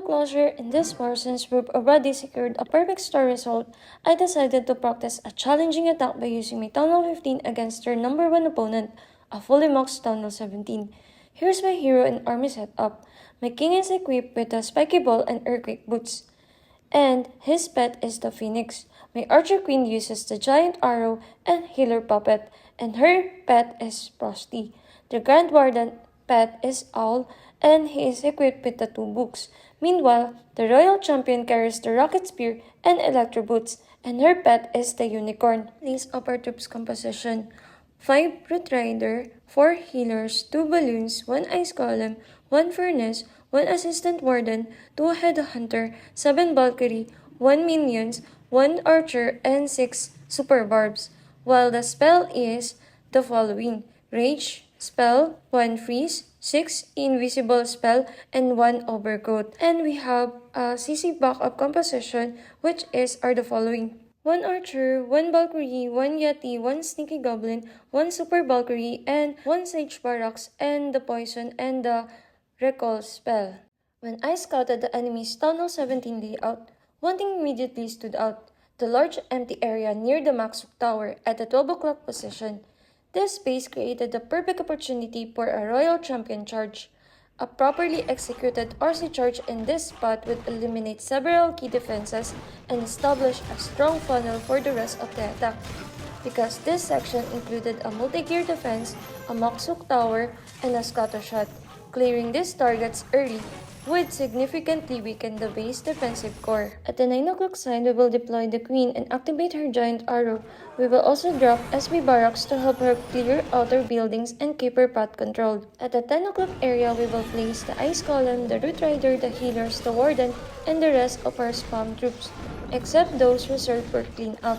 closure in this war since we've already secured a perfect star result, I decided to practice a challenging attack by using my TH15 against their number 1 opponent, a fully maxed TH17. Here's my hero and army setup. My king is equipped with a spiky ball and earthquake boots. And his pet is the phoenix. My archer queen uses the giant arrow and healer puppet, and her pet is Frosty. The grand warden pet is Owl, and he is equipped with the 2 books. Meanwhile, the royal champion carries the rocket spear and electro boots, and her pet is the unicorn. List of our troops composition: 5 root rider, 4 healers, 2 balloons, 1 ice golem, 1 furnace, 1 assistant warden, 2 headhunter, 7 Valkyrie, 1 minions, 1 archer, and 6 super barbs. While the spell is the following: rage spell, 1 freeze, 6 invisible spell, and 1 overgrowth. And we have a CC backup composition, which are the following: 1 archer, 1 Valkyrie, 1 Yeti, 1 sneaky goblin, 1 super Valkyrie, and 1 sage barracks, and the poison and the recall spell. When I scouted the enemy's TH17 layout, one thing immediately stood out: the large empty area near the Maxuk Tower at the 12 o'clock position. This space created the perfect opportunity for a royal champion charge. A properly executed RC charge in this spot would eliminate several key defenses and establish a strong funnel for the rest of the attack. Because this section included a multi-gear defense, a Maxuk Tower, and a scatter shot, clearing these targets early would significantly weaken the base defensive core. At the 9 o'clock sign, we will deploy the queen and activate her giant arrow. We will also drop SB barracks to help her clear outer buildings and keep her path controlled. At the 10 o'clock area, we will place the ice column, the root rider, the healers, the warden, and the rest of our spam troops, except those reserved for cleanup.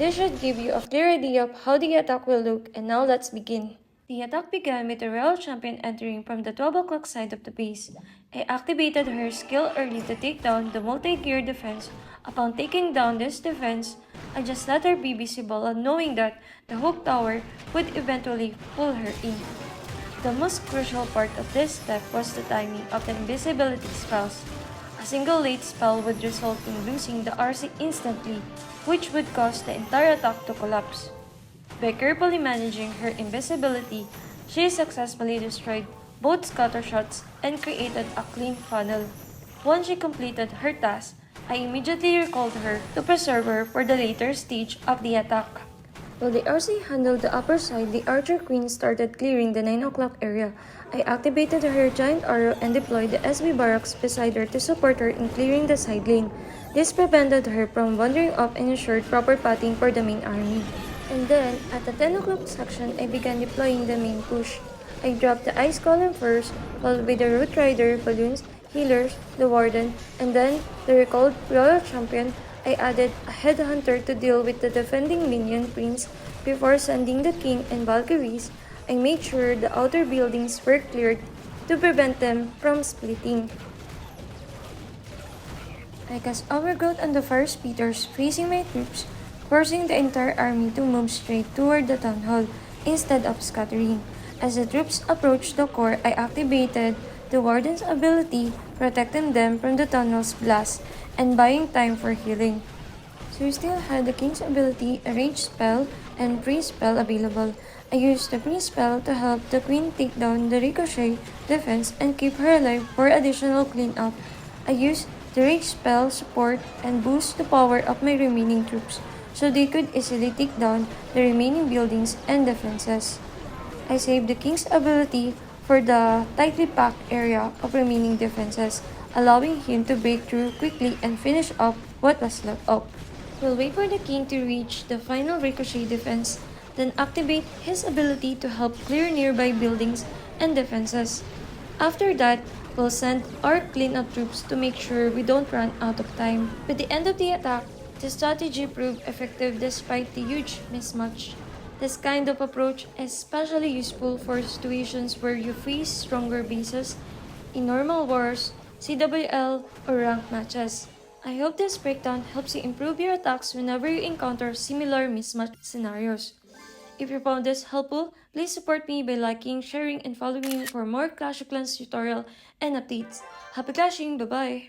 This should give you a clear idea of how the attack will look, and now let's begin. The attack began with the royal champion entering from the 12 o'clock side of the base. I activated her skill early to take down the multi-gear defense. Upon taking down this defense, I just let her be visible, knowing that the hook tower would eventually pull her in. The most crucial part of this step was the timing of the invisibility spells. A single late spell would result in losing the RC instantly, which would cause the entire attack to collapse. By carefully managing her invisibility, she successfully destroyed both scatter shots and created a clean funnel. Once she completed her task, I immediately recalled her to preserve her for the later stage of the attack. While the RC handled the upper side, the archer queen started clearing the 9 o'clock area. I activated her giant arrow and deployed the SB barracks beside her to support her in clearing the side lane. This prevented her from wandering off and ensured proper pathing for the main army. And then, at the 10 o'clock section, I began deploying the main push. I dropped the ice column first, followed by the root rider, balloons, healers, the warden, and then the recalled royal champion. I added a headhunter to deal with the defending minion prince. Before sending the king and Valkyries, I made sure the outer buildings were cleared to prevent them from splitting. I cast overgrowth on the fire speeders, freezing my troops, forcing the entire army to move straight toward the town hall instead of scattering. As the troops approached the core, I activated the warden's ability, protecting them from the tunnel's blast and buying time for healing. So we still had the king's ability, a rage spell, and freeze spell available. I used the freeze spell to help the queen take down the ricochet defense and keep her alive for additional cleanup. I used the rage spell support and boost the power of my remaining troops, so they could easily take down the remaining buildings and defenses. I saved the king's ability for the tightly packed area of remaining defenses, allowing him to break through quickly and finish up what was left up. We'll wait for the king to reach the final ricochet defense, then activate his ability to help clear nearby buildings and defenses. After that, we'll send our cleanup troops to make sure we don't run out of time. With the end of the attack, the strategy proved effective despite the huge mismatch. This kind of approach is especially useful for situations where you face stronger bases in normal wars, CWL, or ranked matches. I hope this breakdown helps you improve your attacks whenever you encounter similar mismatch scenarios. If you found this helpful, please support me by liking, sharing, and following me for more Clash of Clans tutorial and updates. Happy clashing! Bye-bye!